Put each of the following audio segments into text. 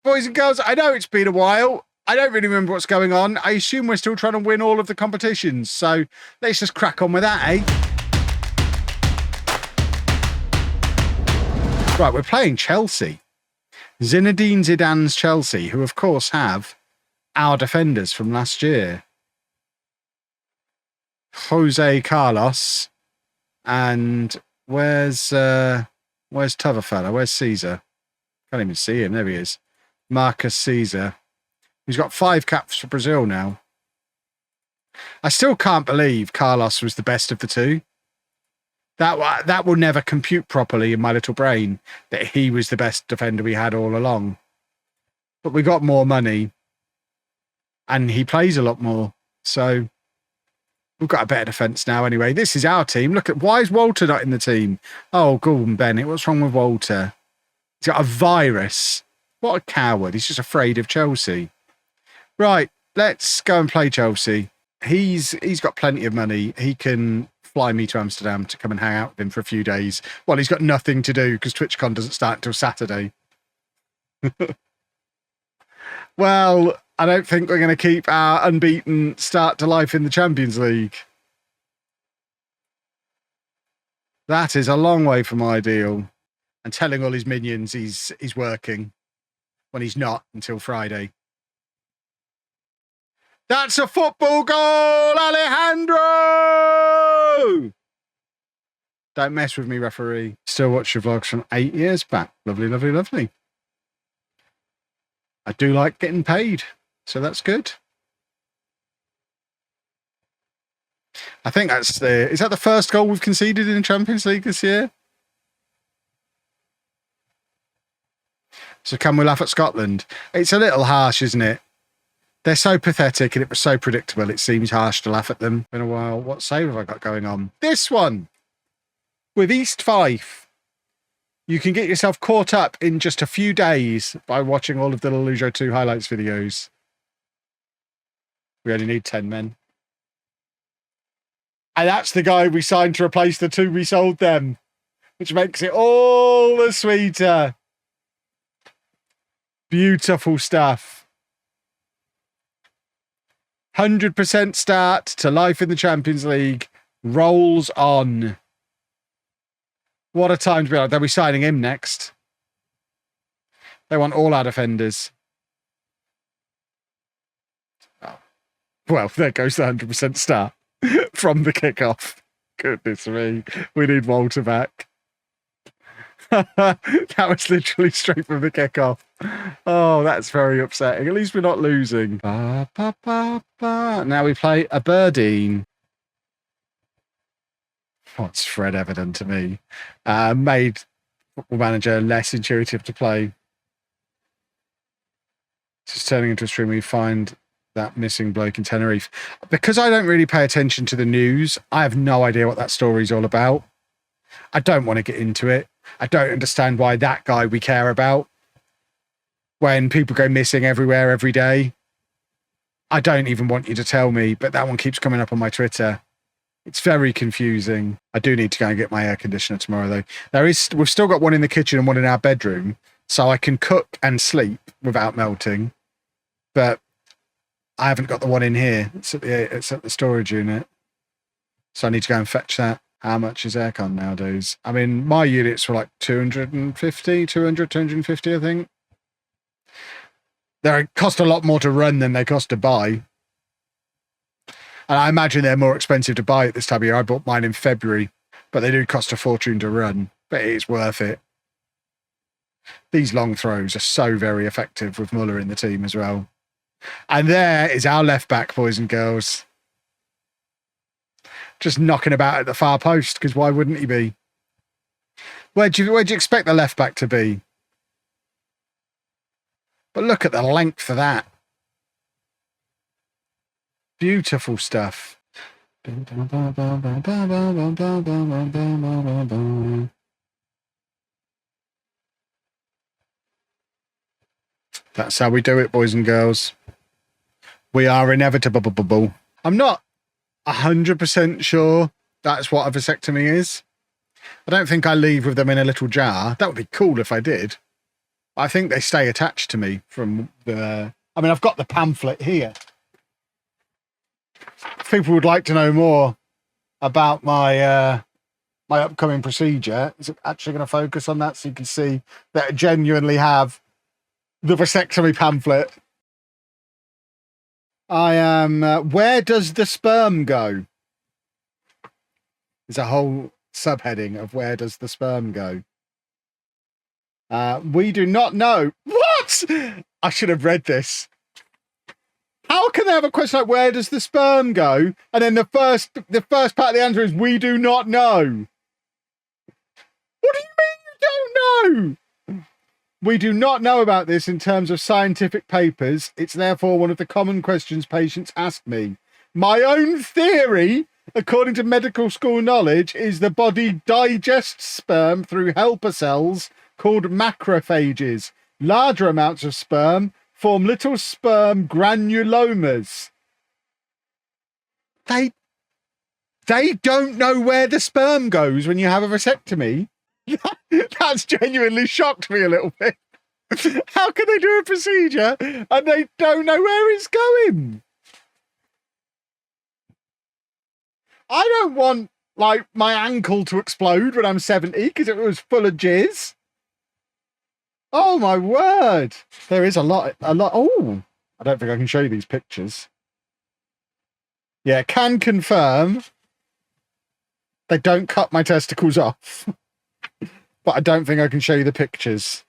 Boys and girls, I know it's been a while. I don't really remember what's going on. I assume we're still trying to win all of the competitions. So let's just crack on with that, eh? Right, we're playing Chelsea. Zinedine Zidane's Chelsea, who of course have our defenders from last year. Jose Carlos. And where's t'other fella? Where's Caesar? Can't even see him. There he is. Marcus Caesar. He's got 5 caps for Brazil now. I still can't believe Carlos was the best of the two. That will never compute properly in my little brain, that he was the best defender we had all along. But we got more money. And he plays a lot more. So we've got a better defence now anyway. This is our team. Look at, why is Walter not in the team? Oh, Gordon Bennett. What's wrong with Walter? He's got a virus. What a coward. He's just afraid of Chelsea. Right, let's go and play Chelsea. He's got plenty of money. He can fly me to Amsterdam to come and hang out with him for a few days. Well, he's got nothing to do because TwitchCon doesn't start until Saturday. Well, I don't think we're going to keep our unbeaten start to life in the Champions League. That is a long way from ideal. And telling all his minions he's working when he's not until Friday. That's a football goal, Alejandro! Don't mess with me, referee. Still watch your vlogs from 8 years back. Lovely, lovely, lovely. I do like getting paid, so that's good. I think that's is that the first goal we've conceded in the Champions League this year? So can we laugh at Scotland? It's a little harsh, isn't it? They're so pathetic and it was so predictable. It seems harsh to laugh at them. Been a while. What save have I got going on? This one with East Fife. You can get yourself caught up in just a few days by watching all of the LOLLUJO 2 highlights videos. We only need 10 men. And that's the guy we signed to replace the 2 we sold them, which makes it all the sweeter. Beautiful stuff. 100% start to life in the Champions League. Rolls on. What a time to be like. They'll be signing him next. They want all our defenders. Oh. Well, there goes the 100% start from the kickoff. Goodness me. We need Walter back. That was literally straight from the kickoff. Oh, that's very upsetting. At least we're not losing. Ba, ba, ba, ba. Now we play Aberdeen. What's Fred ever done to me? Made Football Manager less intuitive to play. Just turning into a stream where you find that missing bloke in Tenerife. Because I don't really pay attention to the news, I have no idea what that story's all about. I don't want to get into it. I don't understand why that guy we care about. When people go missing everywhere every day. I don't even want you to tell me, but that one keeps coming up on my Twitter. It's very confusing. I do need to go and get my air conditioner tomorrow, though. We've still got one in the kitchen and one in our bedroom, so I can cook and sleep without melting. But I haven't got the one in here. It's at the storage unit. So I need to go and fetch that. How much is aircon nowadays? I mean, my units were like 250, I think. They cost a lot more to run than they cost to buy. And I imagine they're more expensive to buy at this time of year. I bought mine in February, but they do cost a fortune to run. But it is worth it. These long throws are so very effective with Muller in the team as well. And there is our left back, boys and girls. Just knocking about at the far post, because why wouldn't he be? Where'd you expect the left back to be? But look at the length of that. Beautiful stuff. That's how we do it, boys and girls. We are inevitable. I'm not 100% sure that's what a vasectomy is. I don't think I leave with them in a little jar. That would be cool if I did. I think they stay attached to me from the... I mean, I've got the pamphlet here. If people would like to know more about my my upcoming procedure, is it actually going to focus on that so you can see that I genuinely have the vasectomy pamphlet? I am... where does the sperm go? There's a whole subheading of where does the sperm go. We do not know. What? I should have read this. How can they have a question like where does the sperm go? And then the first part of the answer is we do not know. What do you mean you don't know? We do not know about this in terms of scientific papers. It's therefore one of the common questions patients ask me. My own theory, according to medical school knowledge, is the body digests sperm through helper cells called macrophages. Larger amounts of sperm form little sperm granulomas. They don't know where the sperm goes when you have a vasectomy. That's genuinely shocked me a little bit. How can they do a procedure and they don't know where it's going? I don't want, like, my ankle to explode when I'm 70 because it was full of jizz. Oh, my word. There is a lot. Oh, I don't think I can show you these pictures. Yeah, can confirm they don't cut my testicles off. But I don't think I can show you the pictures.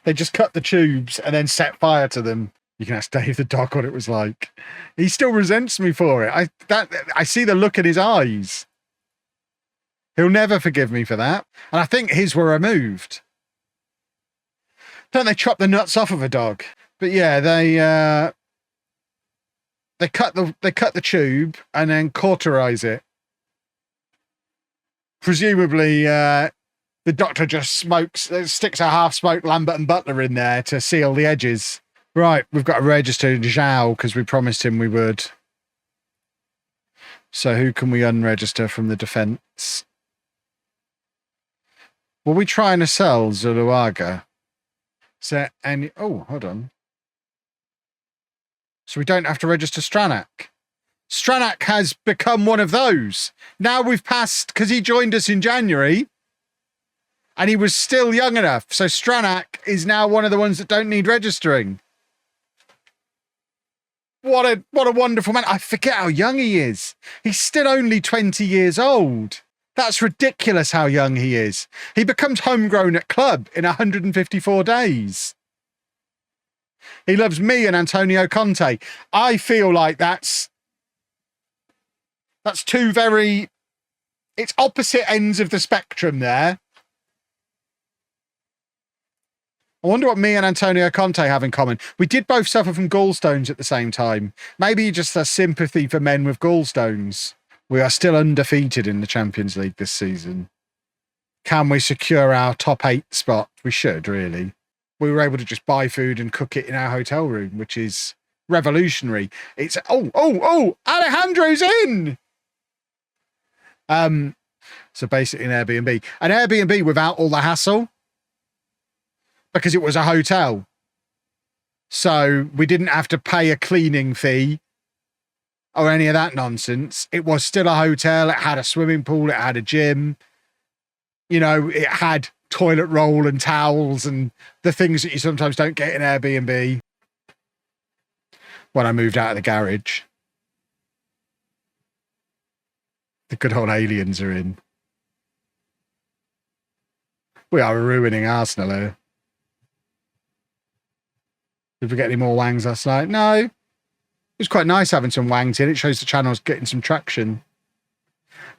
They just cut the tubes and then set fire to them. You can ask Dave the dog what it was like. He still resents me for it. I see the look in his eyes. He'll never forgive me for that. And I think his were removed. Don't they chop the nuts off of a dog? But yeah, they cut the tube and then cauterize it. Presumably, the doctor just sticks a half-smoked Lambert and Butler in there to seal the edges. Right, we've got to register Zhao because we promised him we would. So who can we unregister from the defence? Were we trying to sell Zuluaga? So any... Oh, hold on. So we don't have to register Stranak. Stranak has become one of those. Now we've passed, because he joined us in January, and he was still young enough. So Stranak is now one of the ones that don't need registering. What a wonderful man. I forget how young he is. He's still only 20 years old. That's ridiculous how young he is. He becomes homegrown at club in 154 days. He loves me and Antonio Conte. I feel like that's two very... It's opposite ends of the spectrum there. I wonder what me and Antonio Conte have in common. We did both suffer from gallstones at the same time. Maybe just a sympathy for men with gallstones. We are still undefeated in the Champions League this season. Can we secure our top 8 spot? We should, really. We were able to just buy food and cook it in our hotel room, which is revolutionary. It's... Oh! Alejandro's in! So basically an Airbnb. An Airbnb without all the hassle. Because it was a hotel. So we didn't have to pay a cleaning fee or any of that nonsense. It was still a hotel. It had a swimming pool. It had a gym. You know, it had toilet roll and towels and the things that you sometimes don't get in Airbnb. When I moved out of the garage. The good old aliens are in. We are ruining Arsenal here. Did we get any more wangs last night? No. It was quite nice having some wangs in. It shows the channel's getting some traction.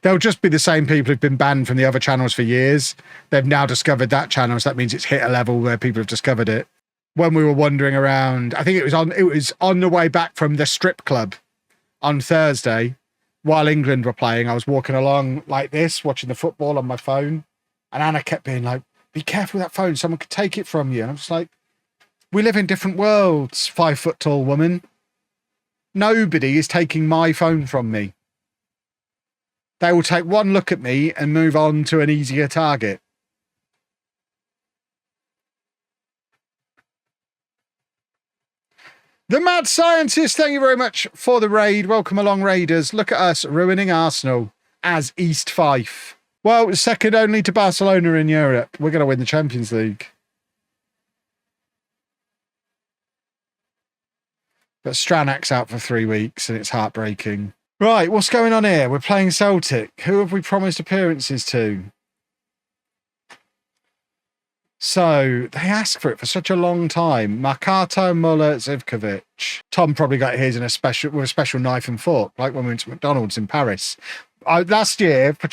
They'll just be the same people who've been banned from the other channels for years. They've now discovered that channel, so that means it's hit a level where people have discovered it. When we were wandering around, I think it was on the way back from the strip club on Thursday, while England were playing, I was walking along like this, watching the football on my phone, and Anna kept being like, be careful with that phone, someone could take it from you. And I was like, we live in different worlds, 5 foot tall woman. Nobody is taking my phone from me. They will take one look at me and move on to an easier target. The Mad Scientist, thank you very much for the raid. Welcome along, Raiders. Look at us ruining Arsenal as East Fife. Well, second only to Barcelona in Europe. We're going to win the Champions League. But Stranak's out for 3 weeks and it's heartbreaking. Right, what's going on here? We're playing Celtic. Who have we promised appearances to? So they asked for it for such a long time. Marcato, Muller, Zivkovic. Tom probably got his in a special knife and fork, like when we went to McDonald's in Paris. Last year, for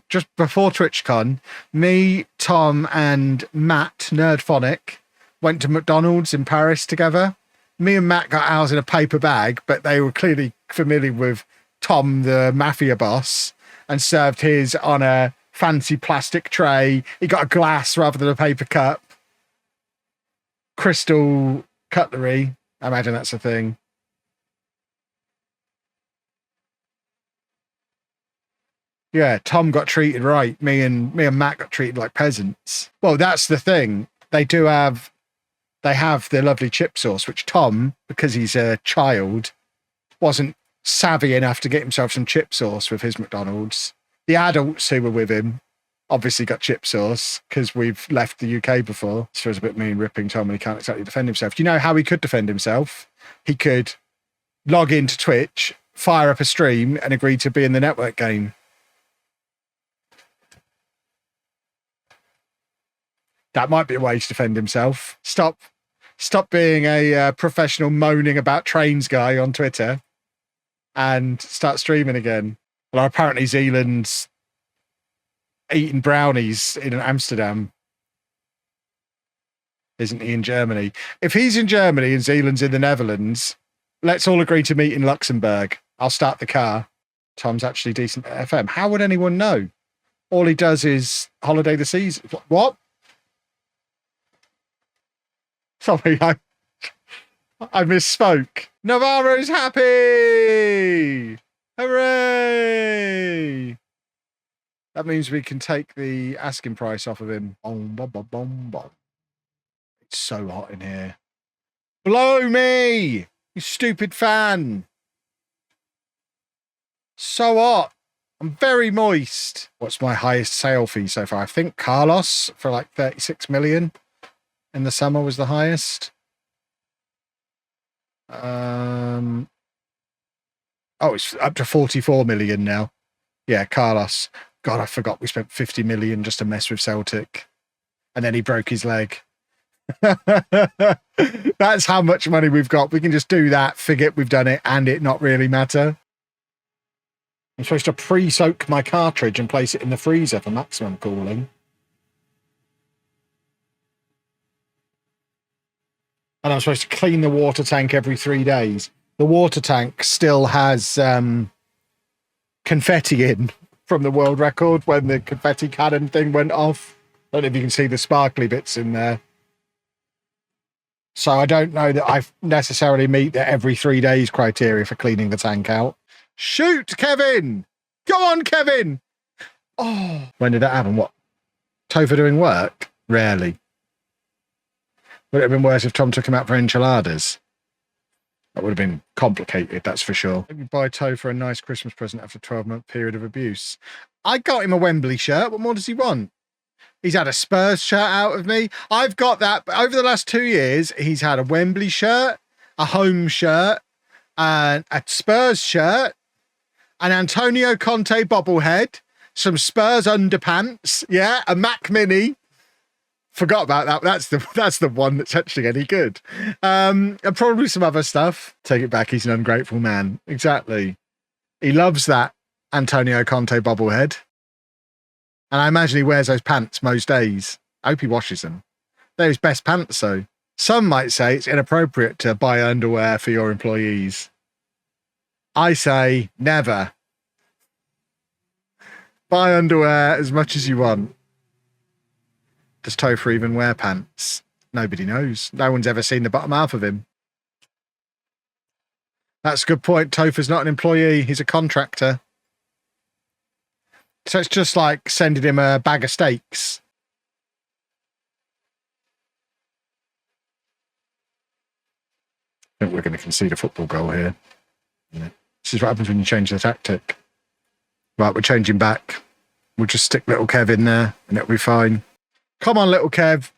just before TwitchCon, me, Tom, and Matt Nerdphonic went to McDonald's in Paris together. Me and Matt got ours in a paper bag, but they were clearly familiar with Tom, the mafia boss, and served his on a fancy plastic tray. He got a glass rather than a paper cup. Crystal cutlery. I imagine that's a thing. Yeah, Tom got treated right. Me and Matt got treated like peasants. Well, that's the thing. They have the lovely chip sauce, which Tom, because he's a child, wasn't savvy enough to get himself some chip sauce with his McDonald's. The adults who were with him obviously got chip sauce because we've left the UK before. This feels a bit mean ripping Tom and he can't exactly defend himself. Do you know how he could defend himself? He could log into Twitch, fire up a stream and agree to be in the network game. That might be a way to defend himself. Stop being a professional moaning about trains guy on Twitter and start streaming again. Well, apparently Zealand's eating brownies in Amsterdam. Isn't he in Germany? If he's in Germany and Zealand's in the Netherlands, let's all agree to meet in Luxembourg. I'll start the car. Tom's actually decent at FM. How would anyone know? All he does is holiday the seas. What? Sorry, I misspoke. Navarro's happy! Hooray! That means we can take the asking price off of him. It's so hot in here. Blow me! You stupid fan! So hot. I'm very moist. What's my highest sale fee so far? I think Carlos for like 36 million. In the summer was the highest. Oh, it's up to 44 million now. Yeah, Carlos. God, I forgot we spent 50 million just to mess with Celtic. And then he broke his leg. That's how much money we've got. We can just do that, forget we've done it, and it not really matter. I'm supposed to pre-soak my cartridge and place it in the freezer for maximum cooling. And I'm supposed to clean the water tank every 3 days. The water tank still has confetti in from the world record when the confetti cannon thing went off. I don't know if you can see the sparkly bits in there. So I don't know that I necessarily meet the every 3 days criteria for cleaning the tank out. Shoot, Kevin! Go on, Kevin! Oh, when did that happen? What? Topher doing work? Rarely. Would it have been worse if Tom took him out for enchiladas? That would have been complicated, that's for sure. Maybe buy Topher a nice Christmas present after a 12-month period of abuse. I got him a Wembley shirt. What more does he want? He's had a Spurs shirt out of me. I've got that. But over the last 2 years, he's had a Wembley shirt, a home shirt, and a Spurs shirt, an Antonio Conte bobblehead, some Spurs underpants, yeah, a Mac Mini. Forgot about that. That's the one that's actually any good. And probably some other stuff. Take it back. He's an ungrateful man. Exactly. He loves that Antonio Conte bobblehead. And I imagine he wears those pants most days. I hope he washes them. They're his best pants, though. Some might say it's inappropriate to buy underwear for your employees. I say never. Buy underwear as much as you want. Does Topher even wear pants? Nobody knows. No one's ever seen the bottom half of him. That's a good point. Topher's not an employee. He's a contractor. So it's just like sending him a bag of steaks. I think we're going to concede a football goal here. Yeah. This is what happens when you change the tactic. Right, we're changing back. We'll just stick little Kev in there and it'll be fine. Come on, little Kev.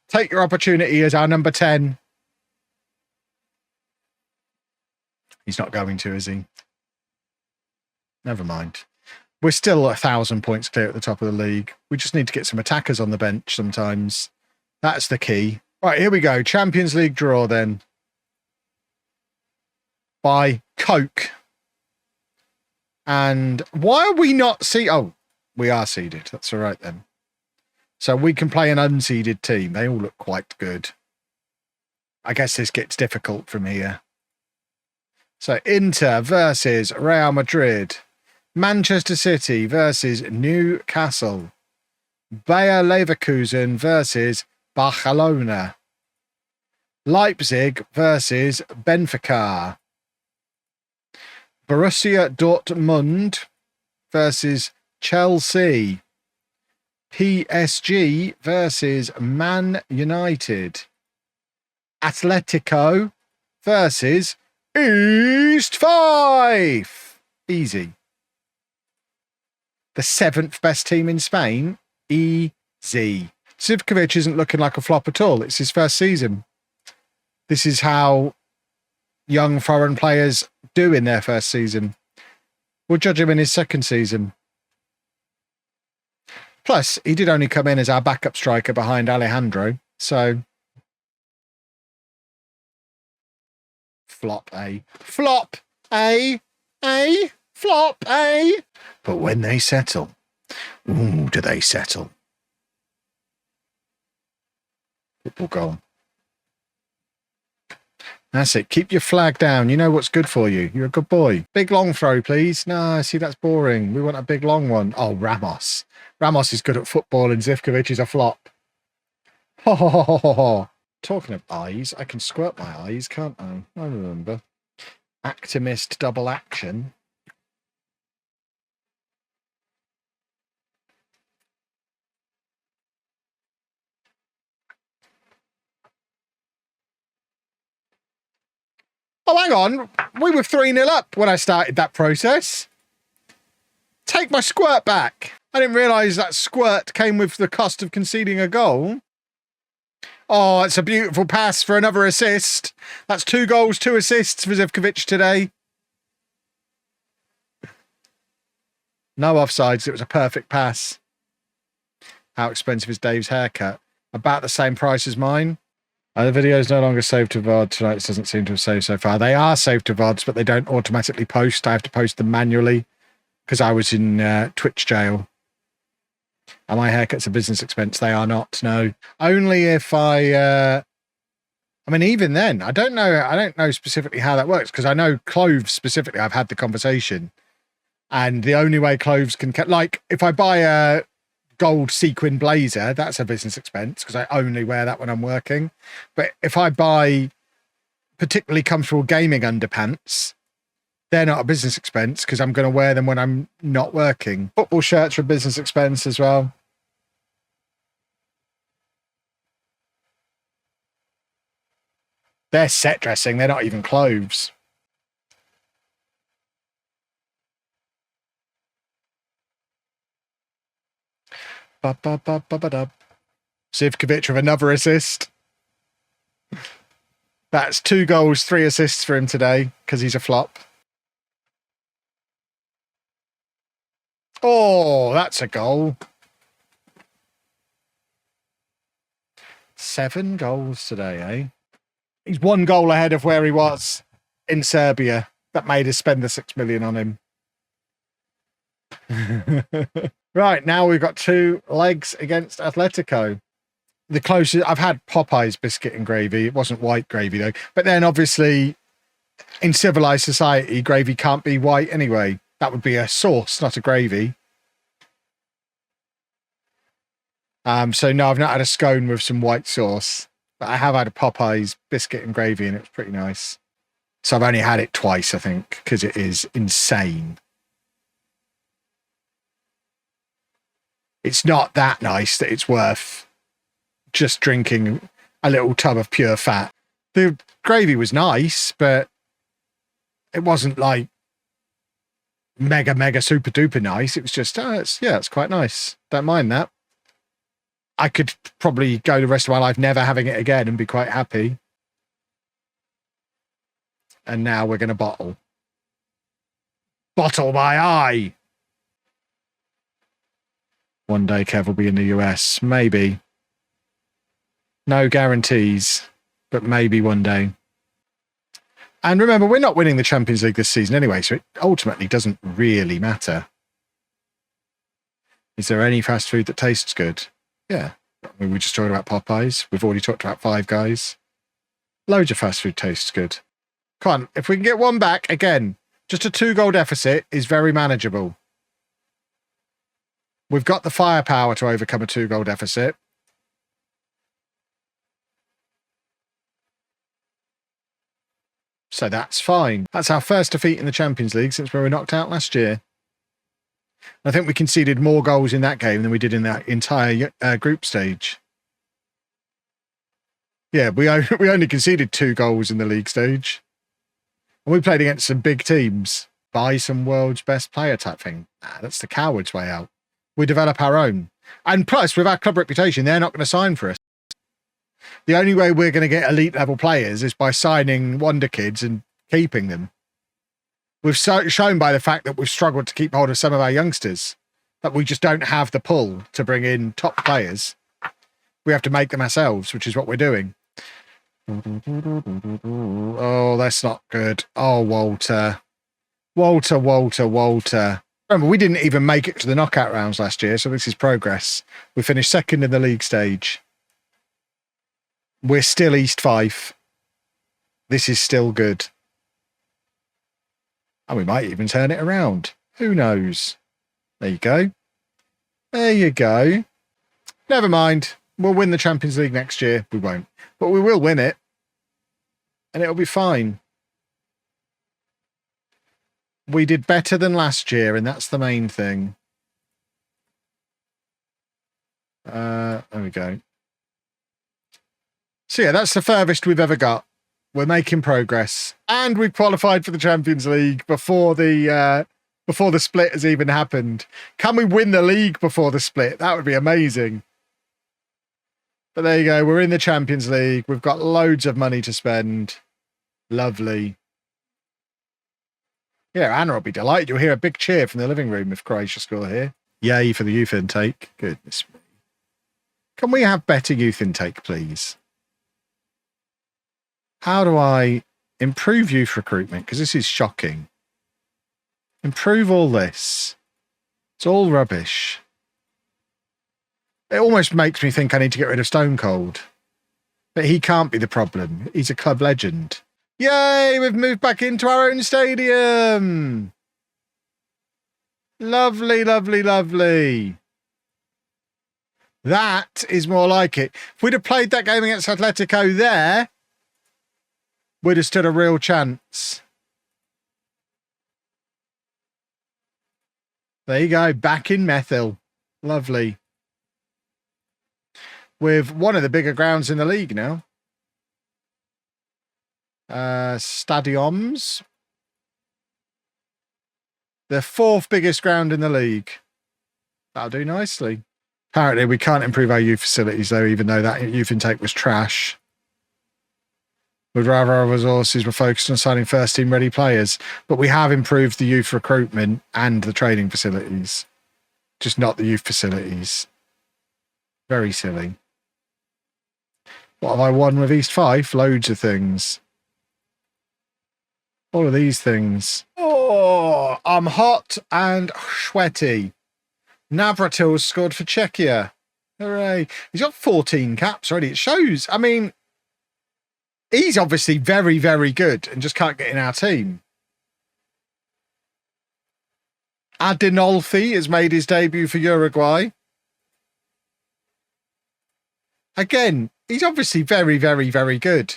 Take your opportunity as our number 10. He's not going to, is he? Never mind. We're still 1,000 points clear at the top of the league. We just need to get some attackers on the bench sometimes. That's the key. Right, here we go. Champions League draw then. By Coke. And why are we not seeded? Oh, we are seeded. That's all right then. So we can play an unseeded team. They all look quite good. I guess this gets difficult from here. So Inter versus Real Madrid. Manchester City versus Newcastle. Bayer Leverkusen versus Barcelona. Leipzig versus Benfica. Borussia Dortmund versus Chelsea. PSG versus Man United. Atletico versus East Fife. Easy. The 7th best team in Spain. Easy. Zivkovic isn't looking like a flop at all. It's his first season. This is how young foreign players do in their first season. We'll judge him in his second season. Plus, he did only come in as our backup striker behind Alejandro. So, flop A. Flop A. A. Flop A. But when they settle, ooh, do they settle? Football goal. That's it. Keep your flag down. You know what's good for you. You're a good boy. Big long throw, please. No, see, that's boring. We want a big long one. Oh, Ramos. Ramos is good at football and Zivkovic is a flop. Ho, ho, ho, ho, ho, ho. Talking of eyes, I can squirt my eyes, can't I? I remember. Actimist double action. Oh, hang on. We were 3-0 up when I started that process. Take my squirt back. I didn't realise that squirt came with the cost of conceding a goal. Oh, it's a beautiful pass for another assist. That's 2 goals, 2 assists for Zivkovic today. No offsides. It was a perfect pass. How expensive is Dave's haircut? About the same price as mine. The video is no longer saved to VOD tonight. It doesn't seem to have saved so far. They are saved to VODs, but they don't automatically post. I have to post them manually because I was in Twitch jail. And my haircut's a business expense. They are not. No, only if I mean, even then, I don't know specifically how that works because I know clothes specifically. I've had the conversation, and the only way clothes can like if I buy a gold sequin blazer, that's a business expense because I only wear that when I'm working. But if I buy particularly comfortable gaming underpants, they're not a business expense because I'm going to wear them when I'm not working. Football shirts are a business expense as well. They're set dressing. They're not even clothes. Zivkovic with another assist. That's 2 goals, 3 assists for him today because he's a flop. Oh, that's a goal. 7 goals today, eh? He's 1 goal ahead of where he was in Serbia. That made us spend the 6 million on him. Right, now we've got 2 legs against Atletico. The closest I've had Popeye's biscuit and gravy. It wasn't white gravy though. But then obviously in civilized society, gravy can't be white anyway. That would be a sauce, not a gravy. So no, I've not had a scone with some white sauce, but I have had a Popeye's biscuit and gravy and it was pretty nice. So I've only had it twice, I think, because it is insane. It's not that nice that it's worth just drinking a little tub of pure fat. The gravy was nice, but it wasn't like mega, mega, super duper nice. It was just, it's quite nice. Don't mind that. I could probably go the rest of my life never having it again and be quite happy. And now we're going to bottle. Bottle my eye. One day Kev will be in the US. Maybe. No guarantees, but maybe one day. And remember, we're not winning the Champions League this season anyway, so it ultimately doesn't really matter. Is there any fast food that tastes good? Yeah. I mean, we just talked about Popeyes. We've already talked about Five Guys. Loads of fast food tastes good. Come on, if we can get one back, again, just a 2-goal deficit is very manageable. We've got the firepower to overcome a 2-goal deficit. So that's fine. That's our first defeat in the Champions League since we were knocked out last year. I think we conceded more goals in that game than we did in that entire group stage. Yeah, we only conceded 2 goals in the league stage. And we played against some big teams. Buy some world's best player type thing. Nah, that's the coward's way out. We develop our own. And plus, with our club reputation, they're not going to sign for us. The only way we're going to get elite level players is by signing wonder kids and keeping them. We've shown by the fact that we've struggled to keep hold of some of our youngsters, that we just don't have the pull to bring in top players. We have to make them ourselves, which is what we're doing. Oh, that's not good. Oh, Walter. Walter. Remember, we didn't even make it to the knockout rounds last year, so this is progress. We finished second in the league stage. We're still East Fife. This is still good. And we might even turn it around. Who knows? There you go. There you go. Never mind. We'll win the Champions League next year. We won't. But we will win it. And it'll be fine. We did better than last year, and that's the main thing. There we go. So yeah, that's the furthest we've ever got. We're making progress. And we've qualified for the Champions League before the split has even happened. Can we win the league before the split? That would be amazing. But there you go. We're in the Champions League. We've got loads of money to spend. Lovely. Yeah, Anna will be delighted. You'll hear a big cheer from the living room if Croatia score here. Yay for the youth intake. Goodness me. Can we have better youth intake, please? How do I improve youth recruitment? Because this is shocking. Improve all this. It's all rubbish. It almost makes me think I need to get rid of Stone Cold. But he can't be the problem. He's a club legend. Yay, we've moved back into our own stadium. Lovely, lovely, lovely. That is more like it. If we'd have played that game against Atletico there, we'd have stood a real chance. There you go, back in Methyl. Lovely. With one of the bigger grounds in the league now. Stadiums. The 4th biggest ground in the league. That'll do nicely. Apparently we can't improve our youth facilities though, even though that youth intake was trash. We'd rather our resources were focused on signing first team ready players, but we have improved the youth recruitment and the training facilities. Just not the youth facilities. Very silly. What have I won with East Fife? Loads of things. All of these things. Oh, I'm hot and sweaty. Navratil's scored for Czechia. Hooray. He's got 14 caps already. It shows. I mean, he's obviously very, very good and just can't get in our team. Adinolfi has made his debut for Uruguay. Again, he's obviously very, very, very good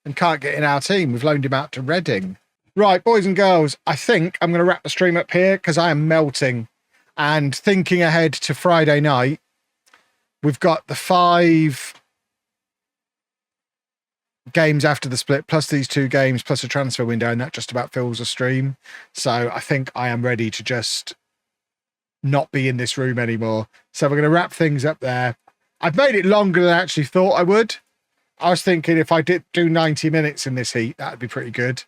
and can't get in our team. We've loaned him out to Reading. Right, boys and girls, I think I'm going to wrap the stream up here because I am melting. And thinking ahead to Friday night, we've got the 5 games after the split, plus these 2 games, plus a transfer window, and that just about fills a stream. So I think I am ready to just not be in this room anymore. So we're going to wrap things up there. I've made it longer than I actually thought I would. I was thinking if I did do 90 minutes in this heat, that'd be pretty good.